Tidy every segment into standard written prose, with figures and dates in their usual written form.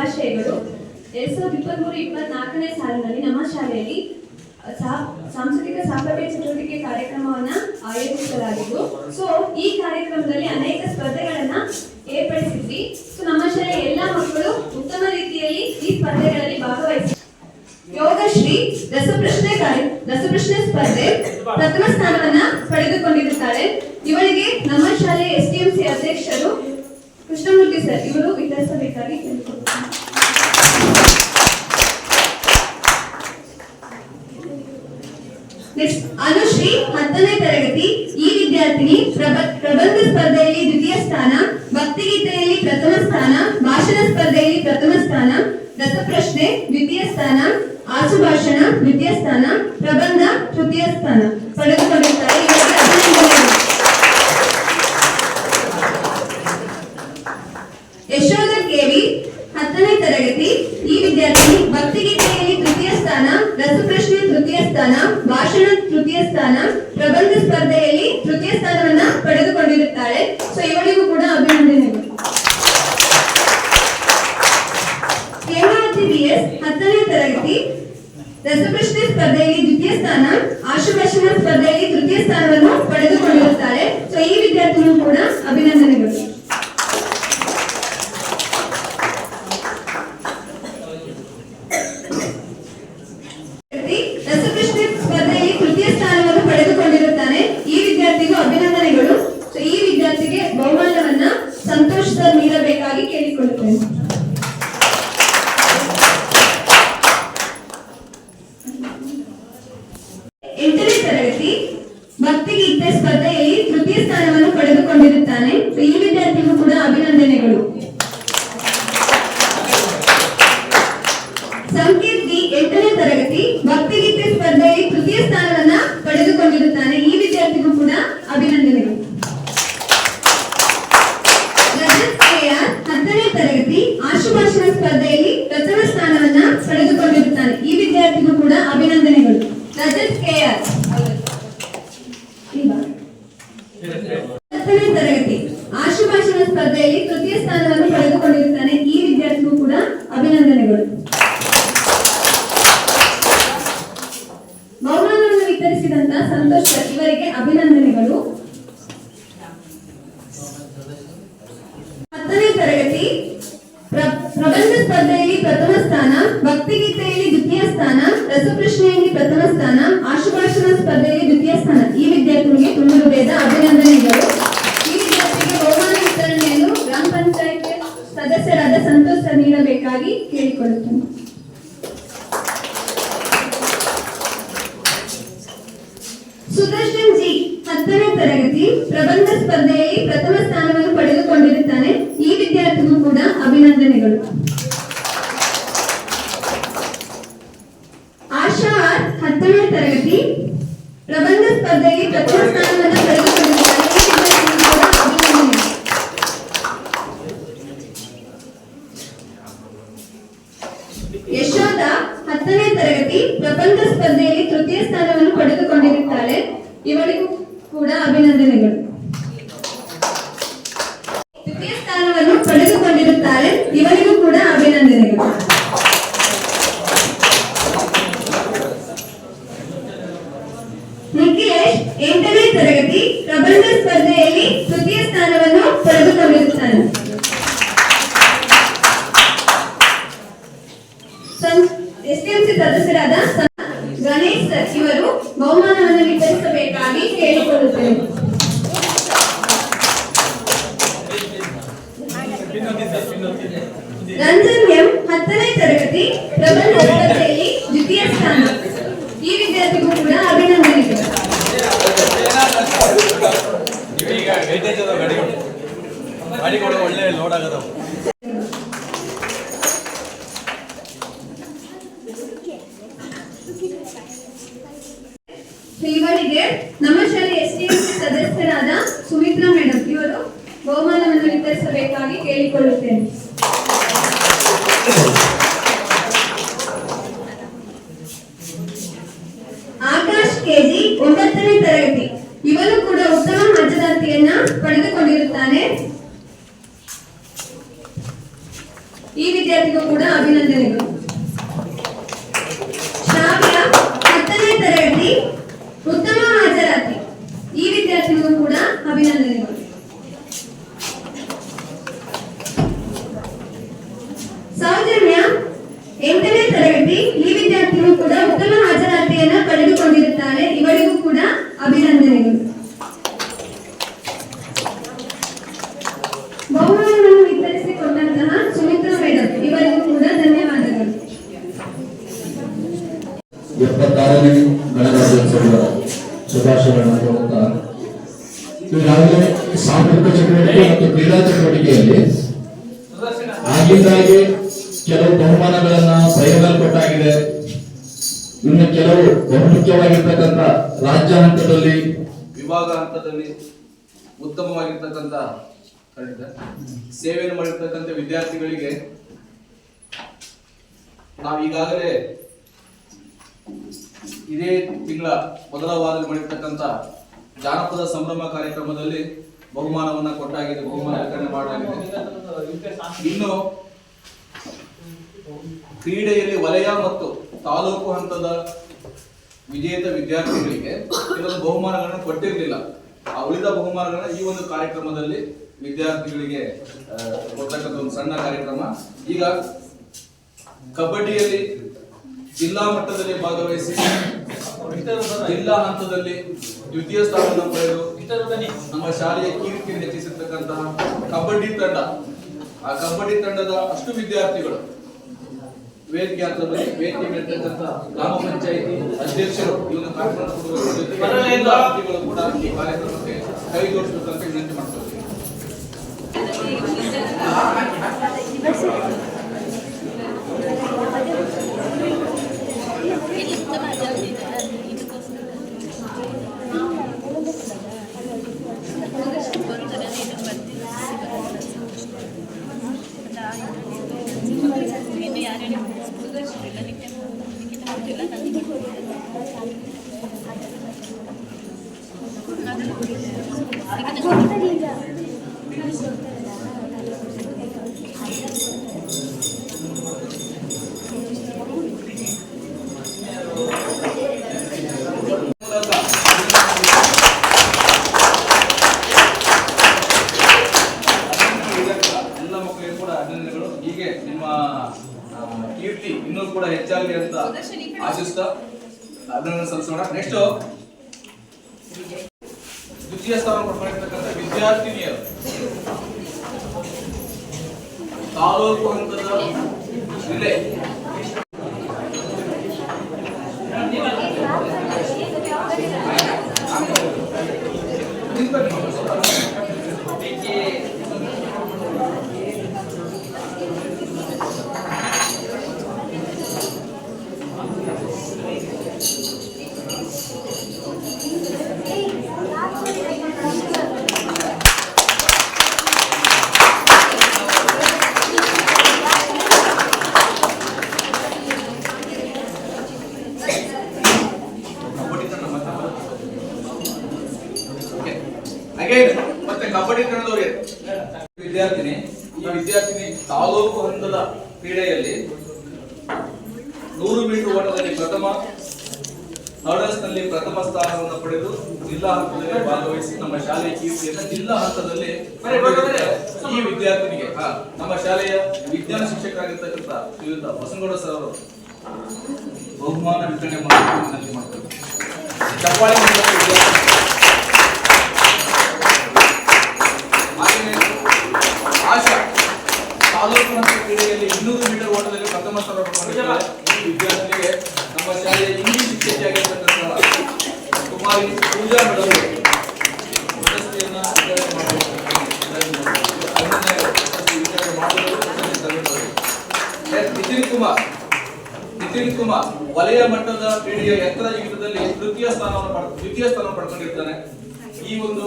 ಶುಭಾಶಯಗಳು. 2023-24ನೇ ಸಾಲಿನಲ್ಲಿ ನಮ್ಮ ಶಾಲೆಯಲ್ಲಿ ಸಾಂಸ್ಕೃತಿಕ ಸಾಂಪ್ರದಾಯಿಕ ಚಟುವಟಿಕೆ ಕಾರ್ಯಕ್ರಮವನ್ನ ಆಯೋಜಿಸಲಾಗಿತ್ತು. ಸೊ ಈ ಕಾರ್ಯಕ್ರಮದಲ್ಲಿ ಅನೇಕ ಸ್ಪರ್ಧೆಗಳನ್ನ ಏರ್ಪಡಿಸಿದ್ವಿ. ಸೊ ನಮ್ಮ ಶಾಲೆಯ ಎಲ್ಲಾ ಮಕ್ಕಳು ಉತ್ತಮ ರೀತಿಯಲ್ಲಿ ಈ ಸ್ಪರ್ಧೆಗಳಲ್ಲಿ ಭಾಗವಹಿಸಿ ಯೋಗಶ್ರೀ ರಸಪ್ರಶ್ನೆ ಸ್ಪರ್ಧೆ ಪ್ರಥಮ ಸ್ಥಾನವನ್ನ ಪಡೆದುಕೊಂಡಿರುತ್ತಾರೆ. ಇವರಿಗೆ ನಮ್ಮ ಶಾಲೆಯ STMC ಅಧ್ಯಕ್ಷರು ಕೃಷ್ಣಮೂರ್ತಿ ಸರ್ ಇವರು ವಿತರಿಸಬೇಕಾಗಿ ಕೇಳಿಕೊಳ್ಳುತ್ತಾರೆ. ನೆಕ್ಸ್ಟ್ ಅನುಶ್ರೀ 10ನೇ ತರಗತಿ. ಈ ವಿದ್ಯಾರ್ಥಿನಿ ಪ್ರಬಂಧ ಸ್ಪರ್ಧೆಯಲ್ಲಿ ದ್ವಿತೀಯ ಸ್ಥಾನ, ಭಕ್ತಿಗೀತೆಯಲ್ಲಿ ಪ್ರಥಮ ಸ್ಥಾನ, ಭಾಷಣ ಸ್ಪರ್ಧೆಯಲ್ಲಿ ಪ್ರಥಮ ಸ್ಥಾನ, ರಸಪ್ರಶ್ನೆ ದ್ವಿತೀಯ ಸ್ಥಾನ, ಆಶುಭಾಷಣ ದ್ವಿತೀಯ ಸ್ಥಾನ, ಪ್ರಬಂಧ ತೃತೀಯ ಸ್ಥಾನ ಪಡೆದುಕೊಂಡಿರುತ್ತಾರೆ. ಯಶೋಧ ಕೆವಿ 10ನೇ ತರಗತಿ. ಈ ವಿದ್ಯಾರ್ಥಿ ಭಕ್ತಿಗೀತೆಯಲ್ಲಿ ತೃತೀಯ ಸ್ಥಾನ, ರಸಪ್ರಶ್ನೆ ತೃತೀಯ ಸ್ಥಾನ, ಭಾಷಣ ತೃತೀಯ ಸ್ಥಾನ, ಪ್ರಬಂಧ ಸ್ಪರ್ಧೆಯಲ್ಲಿ ತೃತೀಯ ಸ್ಥಾನವನ್ನ ಪಡೆದುಕೊಂಡಿರುತ್ತಾಳೆ. ಸೊ ಇವಳಿಗೂ ಕೂಡ ಅಭಿನಂದನೆಗಳು. ಹೇಮಾವತಿ BS 10ನೇ ತರಗತಿ. ರಸಪ್ರಶ್ನೆ ಸ್ಪರ್ಧೆಯಲ್ಲಿ ದ್ವಿತೀಯ ಸ್ಥಾನ, ಆಶುಭಾಷಣ ಸ್ಪರ್ಧೆಯಲ್ಲಿ ತೃತೀಯ ಸ್ಥಾನವನ್ನು ಪಡೆದುಕೊಂಡಿರುತ್ತಾರೆ. ಸೊ ಈ ವಿದ್ಯಾರ್ಥಿಗಳು ಕೂಡ ಅಭಿನಂದನೆಗಳು. ರಸಪ್ರಶ್ನೆ ಸ್ಪರ್ಧೆಯಲ್ಲಿ ತೃತೀಯ ಸ್ಥಾನವನ್ನು ಪಡೆದುಕೊಂಡಿರುತ್ತಾನೆ. ಈ ವಿದ್ಯಾರ್ಥಿಗೂ ಅಭಿನಂದನೆಗಳು. ಸೊ ಈ ವಿದ್ಯಾರ್ಥಿಗೆ ಬಹುಮಾನವನ್ನ ಸಂತೋಷ ಸರ್ ನೀಡಬೇಕಾಗಿ ಕೇಳಿಕೊಳ್ಳುತ್ತೇನೆ. 8ನೇ ತರಗತಿ. ಭಕ್ತಿಗೀತೆ ಸ್ಪರ್ಧೆಯಲ್ಲಿ ತೃತೀಯ ಸ್ಥಾನವನ್ನು ಪಡೆದುಕೊಂಡಿರುತ್ತಾನೆ. ಈ ವಿದ್ಯಾರ್ಥಿಗೂ ಕೂಡ ಅಭಿನಂದನೆಗಳು. ಸಂಕೇತ್ ಡಿ 8ನೇ ತರಗತಿ. ಭಕ್ತಿಗೀತೆ ಸ್ಪರ್ಧೆಯಲ್ಲಿ ತೃತೀಯ ಸ್ಥಾನವನ್ನ ಪಡೆದುಕೊಂಡಿರುತ್ತಾನೆ. ಈ ವಿದ್ಯಾರ್ಥಿಗೂ ಕೂಡ ಅಭಿನಂದನೆಗಳು. ರಜತ್ KR 10ನೇ ತರಗತಿ. ಆಶುಭಾಷಣ ಸ್ಪರ್ಧೆಯಲ್ಲಿ ಪ್ರಥಮ ಸ್ಥಾನವನ್ನ ಪಡೆದುಕೊಂಡಿರುತ್ತಾನೆ. ಈ ವಿದ್ಯಾರ್ಥಿಗೂ ಕೂಡ ಅಭಿನಂದನೆಗಳು. ರಜತ್ KR 10ನೇ ತರಗತಿ. ಆಶುಭಾಷಣ ಸ್ಪರ್ಧೆಯಲ್ಲಿ ತೃತೀಯ ಸ್ಥಾನವನ್ನು ಪಡೆದುಕೊಂಡಿರುತ್ತಾನೆ. ಈ ವಿದ್ಯಾರ್ಥಿಗೂ ಕೂಡ ಅಭಿನಂದನೆಗಳು. ಬಹುಮಾನವನ್ನು ವಿತರಿಸಿದಂತ ಸಂತೋಷ್ ಸರ್ ಇವರಿಗೆ ಅಭಿನಂದನೆಗಳು. 10ನೇ ತರಗತಿ. ಪ್ರಬಂಧ ಸ್ಪರ್ಧೆಯಲ್ಲಿ ಪ್ರಥಮ ಸ್ಥಾನ, ಭಕ್ತಿಗೀತೆಯಲ್ಲಿ ದ್ವಿತೀಯ ಸ್ಥಾನ, ರಸಪ್ರಶ್ನೆಯಲ್ಲಿ ಪ್ರಥಮ ಸ್ಥಾನ, ಆಶುಭಾಷಣ ಸ್ಪರ್ಧೆಯಲ್ಲಿ ದ್ವಿತೀಯ ಸ್ಥಾನ. ಈ ವಿದ್ಯಾರ್ಥಿಗಳಿಗೆ ತುಂಬ ಹೃದಯದ ಅಭಿನಂದನೆಗಳು. ಈ ವಿದ್ಯಾರ್ಥಿಗೆ ಬಹುಮಾನ ವಿತರಣೆಯನ್ನು ಗ್ರಾಮ ಪಂಚಾಯತ್ ಸದಸ್ಯರಾದ ಸಂತೋಷ್ ಸರ್ ನೀಡಬೇಕಾಗಿ ಕೇಳಿಕೊಳ್ಳುತ್ತೇನೆ. ಸುದರ್ಶನ್ ಜಿ 10ನೇ ತರಗತಿ. ಪ್ರಬಂಧ ಸ್ಪರ್ಧೆಯಲ್ಲಿ ಪ್ರಥಮ ಸ್ಥಾನವನ್ನು ಪಡೆದುಕೊಂಡಿರುತ್ತಾನೆ. ಈ ವಿದ್ಯಾರ್ಥಿಗೂ ಕೂಡ ಅಭಿನಂದನೆಗಳು. ಆಶಾ ಆರ್ 10ನೇ ತರಗತಿ. ಪ್ರಬಂಧ ಸ್ಪರ್ಧೆಯಲ್ಲಿ ಪ್ರಥಮ ಸ್ಥಾನವನ್ನು ಪಡೆದುಕೊಂಡಿರುತ್ತಾನೆ. ಈ ವಿದ್ಯಾರ್ಥಿಗೂ ಕೂಡ ಅಭಿನಂದನೆಗಳು. ಯಶೋಧ 10ನೇ ತರಗತಿ. ಪ್ರಬಂಧ ಸ್ಪರ್ಧೆಯಲ್ಲಿ ತೃತೀಯ ಸ್ಥಾನವನ್ನು ಪಡೆದುಕೊಂಡಿರುತ್ತಾಳೆ. ಇವಳಿಗೂ ಕೂಡ ಅಭಿನಂದನೆಗಳು. ತೃತೀಯ ಸ್ಥಾನವನ್ನು ಪಡೆದುಕೊಂಡಿರುತ್ತಾರೆ. ಇವರಿಗೂ ಕೂಡ ಅಭಿನಂದನೆಗಳು. ನಿಖಿಲೇಶ್ 8ನೇ ತರಗತಿ. ಪ್ರಬಂಧ ಸ್ಪರ್ಧೆಯಲ್ಲಿ ತೃತೀಯ ಸ್ಥಾನವನ್ನು ಪಡೆದುಕೊಂಡಿರುತ್ತಾನೆ. STMC ಸದಸ್ಯರಾದ ಗಣೇಶ್ ಸರ್ ಇವರು ಬಹುಮಾನವನ್ನು ವಿತರಿಸಬೇಕಾಗಿ ಕೇಳಿಕೊಳ್ಳುತ್ತೇನೆ. ರಂಜನ್ ಎಂ 10ನೇ ತರಗತಿ. ಪ್ರಬಂಧ ಸ್ಪರ್ಧೆಯಲ್ಲಿ ದ್ವಿತೀಯ ಸ್ಥಾನ. ಈ ವಿದ್ಯಾರ್ಥಿಗೂ ಕೂಡ ಅಭಿನಂದನೆಗಳು. ಇವರಿಗೆ ನಮ್ಮ ಶಾಲೆಯ STMC ಸದಸ್ಯರಾದ ಸುಮಿತ್ರಾ ಮೇಡಮ್ ಇವರು ಬಹುಮಾನವನ್ನು ವಿತರಿಸಬೇಕಾಗಿ ಕೇಳಿಕೊಳ್ಳುತ್ತೇನೆ. ಆಕಾಶ್ KG 9ನೇ ತರಗತಿ. ಇವನು ಕೂಡ ಉತ್ತಮ ಹಾಜರಾತಿಯನ್ನ ಪಡೆದುಕೊಂಡಿರುತ್ತಾನೆ. ಈ ವಿದ್ಯಾರ್ಥಿಗೂ ಕೂಡ ಅಭಿನಂದನೆಗಳು. ಶ್ರಾವ್ಯ 10ನೇ ತರಗತಿ ಉತ್ತಮ ಹಾಜರಾತಿ. ಈ ವಿದ್ಯಾರ್ಥಿಗೂ ಕೂಡ ಅಭಿನಂದನೆಗಳು. ಸೌಜನ್ಯ 8ನೇ ತರಗತಿ. ಈ ವಿದ್ಯಾರ್ಥಿಯು ಕೂಡ ಉತ್ತಮ ಹಾಜರಾತಿಯನ್ನು ಪಡೆದುಕೊಂಡಿರುತ್ತಾರೆ. ಇವರಿಗೂ ಕೂಡ ಅಭಿನಂದನೆಗಳು. ಬಹುಮಾನವನ್ನು ವಿತರಿಸಿಕೊಂಡಂತಹ ಸುಮಿತ್ರಾ ಮೇಡಮ್, ಇವರಿಗೂ ಕೂಡ ಧನ್ಯವಾದಗಳು. 76ನೇ ಗಣರಾಜ್ಯೋತ್ಸವದ ಶುಭಾಶಯಗಳನ್ನು ಕೋರುತ್ತಾ ಈಗಾಗಲೇ ಸಾಂಸ್ಕೃತಿಕ ಚಟುವಟಿಕೆ ಮತ್ತು ಕ್ರೀಡಾ ಚಟುವಟಿಕೆಯಲ್ಲಿ ಆಗಿಂದಾಗೆ ಕೆಲವು ಬಹುಮಾನಗಳನ್ನ ಪ್ರಯೋಗಿಸಲಾಗಿದೆ. ಇನ್ನು ಕೆಲವು ಬಹುಮುಖ್ಯವಾಗಿರ್ತಕ್ಕಂಥ ರಾಜ್ಯ ಹಂತದಲ್ಲಿ, ವಿಭಾಗ ಹಂತದಲ್ಲಿ ಉತ್ತಮವಾಗಿರ್ತಕ್ಕಂಥ ಸೇವೆಯನ್ನು ಮಾಡಿರ್ತಕ್ಕಂಥ ವಿದ್ಯಾರ್ಥಿಗಳಿಗೆ ನಾವು ಈಗಾಗಲೇ ಇದೇ ತಿಂಗಳ ಮೊದಲ ವಾರದಲ್ಲಿ ಮಾಡಿರ್ತಕ್ಕಂಥ ಜಾನಪದ ಸಂಭ್ರಮ ಕಾರ್ಯಕ್ರಮದಲ್ಲಿ ಬಹುಮಾನವನ್ನ ಕೊಟ್ಟಾಗಿದೆ, ಬಹುಮಾನ ವಿತರಣೆ ಮಾಡಲಾಗಿದೆ. ಇನ್ನು ಕ್ರೀಡೆಯಲ್ಲಿ ವಲಯ ಮತ್ತು ತಾಲೂಕು ಹಂತದ ವಿಜೇತ ವಿದ್ಯಾರ್ಥಿಗಳಿಗೆ ಕೆಲವು ಬಹುಮಾನಗಳನ್ನು ಕೊಟ್ಟಿರಲಿಲ್ಲ. ಆ ಉಳಿದ ಬಹುಮಾನಗಳನ್ನ ಈ ಒಂದು ಕಾರ್ಯಕ್ರಮದಲ್ಲಿ ವಿದ್ಯಾರ್ಥಿಗಳಿಗೆ ಕೊಡ್ತಕ್ಕಂಥ ಒಂದು ಸಣ್ಣ ಕಾರ್ಯಕ್ರಮ. ಈಗ ಕಬಡ್ಡಿಯಲ್ಲಿ ಜಿಲ್ಲಾ ಮಟ್ಟದಲ್ಲಿ ಭಾಗವಹಿಸಿ ಜಿಲ್ಲಾ ಹಂತದಲ್ಲಿ ದ್ವಿತೀಯ ಸ್ಥಾನವನ್ನು ಪಡೆದು ನಮ್ಮ ಶಾಲೆಯ ಕೀರ್ತಿಯನ್ನು ಹೆಚ್ಚಿಸಿರ್ತಕ್ಕಂತಹ ಕಬಡ್ಡಿ ತಂಡ, ಆ ಕಬಡ್ಡಿ ತಂಡದ ಅಷ್ಟು ವಿದ್ಯಾರ್ಥಿಗಳು ವೇದಿಕೆ ಹಂತದಲ್ಲಿ ವೇದಿಕೆ ಮೇಲಿರ್ತಕ್ಕಂಥ ಗ್ರಾಮ ಪಂಚಾಯಿತಿ ಅಧ್ಯಕ್ಷರು ಈ ಒಂದು ಕಾರ್ಯಕ್ರಮಗಳು ಕೂಡ ಈ ಕಾರ್ಯಕ್ರಮಕ್ಕೆ ಕೈ ಜೋಡಿಸಬೇಕಂತ ವಿನಂತಿ ಮಾಡ್ಕೊಳ್ತೀವಿ. ಹೀಗೆ ನಿಮ್ಮ ಕೀರ್ತಿ ಇನ್ನೂ ಕೂಡ ಹೆಚ್ಚಾಗಲಿ ಅಂತ ಆಶಿಸ್ತಾ ಅಭಿನಂದನೆ ಸಲ್ಲಿಸೋಣ. ನೆಕ್ಸ್ಟ್ ದ್ವಿತೀಯ ಸ್ಥಾನ ಪಡ್ಕೊಂಡಿರ್ತಕ್ಕಂಥ ವಿದ್ಯಾರ್ಥಿನಿಯರು ತಾಲೂಕು ಹಂತದ ಜಿಲ್ಲೆ ಮತ್ತೆ ಕಬಡ್ಡಿ ತಂಡದವರಿಗೆ ವಿದ್ಯಾರ್ಥಿನಿ, ಈ ವಿದ್ಯಾರ್ಥಿನಿ ತಾಲೂಕು ಹಂತದ ಕ್ರೀಡೆಯಲ್ಲಿ 100 ಮೀಟರ್ ಓಟದಲ್ಲಿ ಪ್ರಥಮ, ಹರ್ಡಲ್ಸ್ ನಲ್ಲಿ ಪ್ರಥಮ ಸ್ಥಾನವನ್ನು ಪಡೆದು ಜಿಲ್ಲಾ ಹಂತದಲ್ಲಿ ಭಾಗವಹಿಸಿ ನಮ್ಮ ಶಾಲೆಯ ಕೀರ್ತಿಯನ್ನು ಜಿಲ್ಲಾ ಹಂತದಲ್ಲಿ ಈ ವಿದ್ಯಾರ್ಥಿನಿಗೆ ನಮ್ಮ ಶಾಲೆಯ ವಿಜ್ಞಾನ ಶಿಕ್ಷಕರಾಗಿರ್ತಕ್ಕಂಥ ಶ್ರೀಯುತ ಬಸನಗೌಡ ಸರ್ ಅವರು ಬಹುಮಾನ ವಿತರಣೆ ಮಾಡ್ತಾರೆ. ಚಪ್ಪಾಳೆ ಆಶಾ ತಾಲೂಕು ಹಂತದ ಕ್ರೀಡೆಯಲ್ಲಿ 200 ಮೀಟರ್ ಓಟದಲ್ಲಿ ಪ್ರಥಮ ಸ್ಥಾನ ಪಡೆದಿದ್ದಾರೆ. ಈ ವಿದ್ಯಾರ್ಥಿಗೆ ನಮ್ಮ ಶಾಲೆಯ ಇಂಗ್ಲಿಷ್ ಶಿಕ್ಷಕಿಯಾಗಿರ್ತಕ್ಕಂಥ ಕುಮಾರಿ ಪೂಜಾ ಮೇಡಮ್ ಪ್ರಶಸ್ತಿಯನ್ನ ನಿತಿನ್ ಕುಮಾರ್ ವಲಯ ಮಟ್ಟದ ಕ್ರೀಡೆಯ ಎತ್ತರ ಜಿಗಿತದಲ್ಲಿ ದ್ವಿತೀಯ ಸ್ಥಾನ ಪಡ್ಕೊಂಡಿರ್ತಾನೆ. ಈ ಒಂದು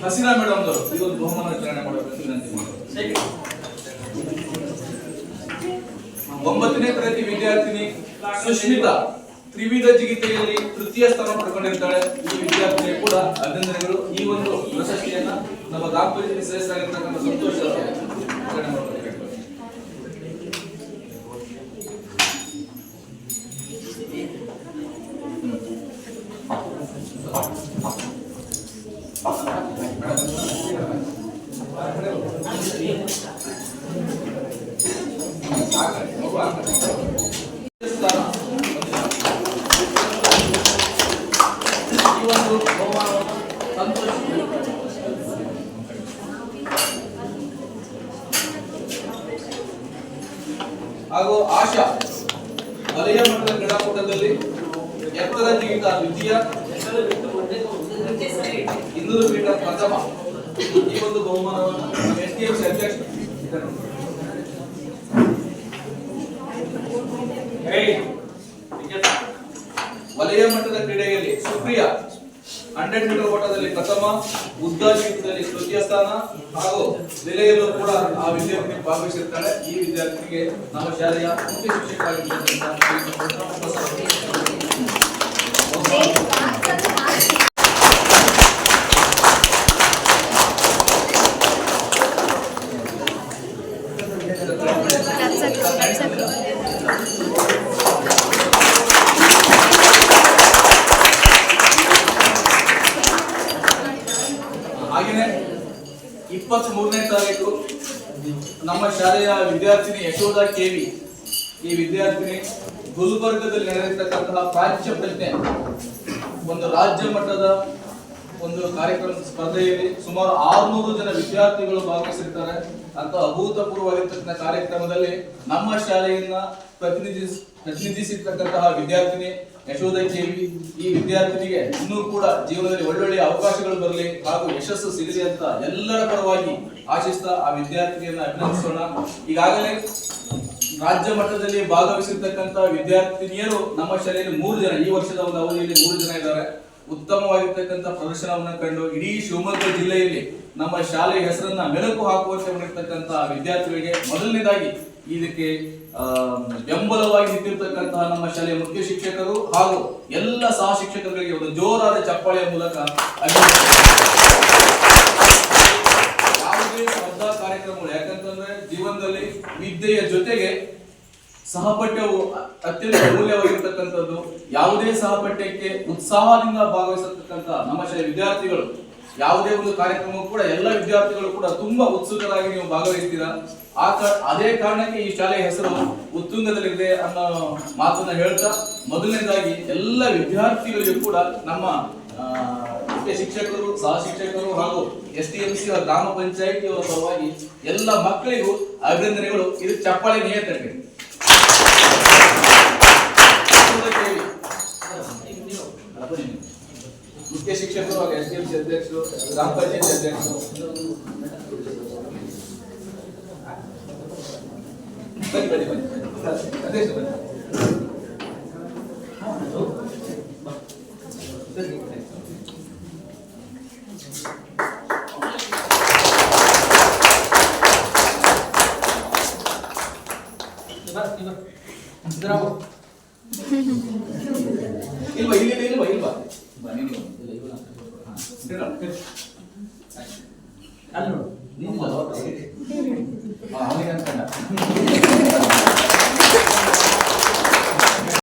ಹಸೀನಾ ಮೇಡಮ್ ಅವರು ಈ ಒಂದು ಬಹುಮಾನ ವಿತರಣೆ ಮಾಡಬೇಕು ವಿನಂತಿ ಮಾಡ್ತಾರೆ. 9ನೇ ತರಗತಿ ವಿದ್ಯಾರ್ಥಿನಿ ಸುಷ್ಮಿತಾ ತ್ರಿವಿಧ ಜಿಗಿತೆಯಲ್ಲಿ ತೃತೀಯ ಸ್ಥಾನ ಪಡ್ಕೊಂಡಿರ್ತಾಳೆ. ಈ ವಿದ್ಯಾರ್ಥಿನಿ ಕೂಡ ಅಭಿನಂದನೆಗಳು. ಈ ಒಂದು ಪ್ರಶಸ್ತಿಯನ್ನ ನಮ್ಮ ಗ್ರಾಮ ಪಂಚಾಯತಿ ಸದಸ್ಯರಾಗಿರ್ತಕ್ಕಂಥ ಸಂತೋಷ ವಿತರಣೆ ಮಾಡಬೇಕು. ಈ ಒಂದು ಬಹುಮಾನವನ್ನು ಸಂತೋಷ ಹಾಗೂ ಆಶಾ ವಲಯ ಮಟ್ಟದ ಕ್ರೀಡಾಕೂಟದಲ್ಲಿ ಎತ್ತರ ಜಿಗಿತ ದ್ವಿತೀಯ, 200 ಮೀಟರ್ ಪ್ರಥಮ ಈ ಒಂದು ಬಹುಮಾನವನ್ನು SDFC ಅಧ್ಯಕ್ಷ ವಲಯ ಮಟ್ಟದ ಕ್ರೀಡೆಯಲ್ಲಿ ಸುಪ್ರಿಯಾ 100 ಮೀಟರ್ ಓಟದಲ್ಲಿ ಪ್ರಥಮ, ಉದ್ದ ಜಿಗಿತದಲ್ಲಿ ತೃತೀಯ ಸ್ಥಾನ ಹಾಗೂ ರಿಲೇಯಲ್ಲೂ ಕೂಡ ಆ ವಿದ್ಯಾರ್ಥಿ ಭಾಗವಹಿಸಿರ್ತಾಳೆ. ಈ ವಿದ್ಯಾರ್ಥಿನಿಗೆ ನಮ್ಮ ಶಾಲೆಯ ಮುಖ್ಯ ಶಿಕ್ಷಕರಾಗಿರ್ತಕ್ಕಂಥ ಹಾಗೇನೆ 23ನೇ ತಾರೀಕು ನಮ್ಮ ಶಾಲೆಯ ವಿದ್ಯಾರ್ಥಿನಿ ಯಶೋಧ ಕೆವಿ, ಈ ವಿದ್ಯಾರ್ಥಿನಿ ಗುಲ್ಬರ್ಗದಲ್ಲಿ ನಡೆದಿರ್ತಕ್ಕಂತಹ ಪ್ರಾಚ್ಯ ಪ್ರಜ್ಞೆ ಒಂದು ರಾಜ್ಯ ಮಟ್ಟದ ಒಂದು ಕಾರ್ಯಕ್ರಮದ ಸ್ಪರ್ಧೆಯಲ್ಲಿ ಸುಮಾರು 600 ಜನ ವಿದ್ಯಾರ್ಥಿಗಳು ಭಾಗವಹಿಸಿರ್ತಾರೆ ಅಂತ ಅಭೂತಪೂರ್ವವಾಗಿರ್ತಕ್ಕಂಥ ಕಾರ್ಯಕ್ರಮದಲ್ಲಿ ನಮ್ಮ ಶಾಲೆಯನ್ನ ಪ್ರತಿನಿಧಿಸಿರ್ತಕ್ಕಂತಹ ವಿದ್ಯಾರ್ಥಿನಿ ಯಶೋಧ ಕೆವಿ, ಈ ವಿದ್ಯಾರ್ಥಿನಿಗೆ ಇನ್ನೂ ಕೂಡ ಜೀವನದಲ್ಲಿ ಒಳ್ಳೊಳ್ಳೆಯ ಅವಕಾಶಗಳು ಬರಲಿ ಹಾಗೂ ಯಶಸ್ಸು ಸಿಗಲಿ ಅಂತ ಎಲ್ಲರ ಪರವಾಗಿ ಆಶಿಸ್ತಾ ಆ ವಿದ್ಯಾರ್ಥಿನಿಯನ್ನ ಅಭಿನಂದಿಸೋಣ. ಈಗಾಗಲೇ ರಾಜ್ಯ ಮಟ್ಟದಲ್ಲಿ ಭಾಗವಹಿಸಿರ್ತಕ್ಕಂಥ ವಿದ್ಯಾರ್ಥಿನಿಯರು ನಮ್ಮ ಶಾಲೆಯಲ್ಲಿ 3 ಜನ, ಈ ವರ್ಷದ ಒಂದು ಅವಧಿಯಲ್ಲಿ 3 ಜನ ಇದ್ದಾರೆ. ಉತ್ತಮವಾಗಿರ್ತಕ್ಕಂಥ ಪ್ರದರ್ಶನವನ್ನು ಕಂಡು ಇಡೀ ಶಿವಮೊಗ್ಗ ಜಿಲ್ಲೆಯಲ್ಲಿ ನಮ್ಮ ಶಾಲೆಯ ಹೆಸರನ್ನ ಮೆಲುಕು ಹಾಕುವಂತೆ ಮಾಡಿರ್ತಕ್ಕಂಥ ವಿದ್ಯಾರ್ಥಿಗಳಿಗೆ ಮೊದಲನೇದಾಗಿ ಇದಕ್ಕೆ ಬೆಂಬಲವಾಗಿ ನಿಂತಿರ್ತಕ್ಕಂತಹ ನಮ್ಮ ಶಾಲೆಯ ಮುಖ್ಯ ಶಿಕ್ಷಕರು ಹಾಗೂ ಎಲ್ಲ ಸಹ ಶಿಕ್ಷಕರಿಗೆ ಒಂದು ಜೋರಾದ ಚಪ್ಪಾಳೆಯ ಮೂಲಕ ಯಾವುದೇ ಸ್ಪರ್ಧಾ ಕಾರ್ಯಕ್ರಮಗಳು, ಯಾಕಂತಂದ್ರೆ ಜೀವನದಲ್ಲಿ ವಿದ್ಯೆಯ ಜೊತೆಗೆ ಸಹಪಠ್ಯವು ಅತ್ಯಂತ ಅಮೂಲ್ಯವಾಗಿರ್ತಕ್ಕಂಥದ್ದು. ಯಾವುದೇ ಸಹಪಠ್ಯಕ್ಕೆ ಉತ್ಸಾಹದಿಂದ ಭಾಗವಹಿಸತಕ್ಕಂಥ ನಮ್ಮ ಶಾಲೆಯ ವಿದ್ಯಾರ್ಥಿಗಳು ಯಾವುದೇ ಒಂದು ಕಾರ್ಯಕ್ರಮ ಕೂಡ ಎಲ್ಲ ವಿದ್ಯಾರ್ಥಿಗಳು ಕೂಡ ತುಂಬಾ ಉತ್ಸುಕರಾಗಿ ನೀವು ಭಾಗವಹಿಸ್ತೀರಾ. ಅದೇ ಕಾರಣಕ್ಕೆ ಈ ಶಾಲೆಯ ಹೆಸರು ಉತ್ತುಂಗದಲ್ಲಿದೆ ಅನ್ನೋ ಮಾತನ್ನ ಹೇಳ್ತಾ, ಮೊದಲನೇದಾಗಿ ಎಲ್ಲ ವಿದ್ಯಾರ್ಥಿಗಳಿಗೂ ಕೂಡ ನಮ್ಮ ಮುಖ್ಯ ಶಿಕ್ಷಕರು, ಸಹ ಶಿಕ್ಷಕರು ಹಾಗೂ STMC ಗ್ರಾಮ ಪಂಚಾಯಿತಿಯವರ ಪರವಾಗಿ ಎಲ್ಲ ಮಕ್ಕಳಿಗೂ ಅಭಿನಂದನೆಗಳು. ಇದು ಚಪ್ಪಾಳೆ ನಿಯಂತ್ರಣೆ. ಮುಖ್ಯ ಶಿಕ್ಷಕರು ಹಾಗೂ STMC ಅಧ್ಯಕ್ಷರು, ಗ್ರಾಮ ಪಂಚಾಯತಿ ಅಧ್ಯಕ್ಷರು, ಬನ್ನಿ ಅಧ್ಯಕ್ಷ ಬನ್ನಿ. ಇಲ್ವಾ ಇಲ್ವಾ ಅವನಿಗೆ ಅನ್ಕೊಂಡ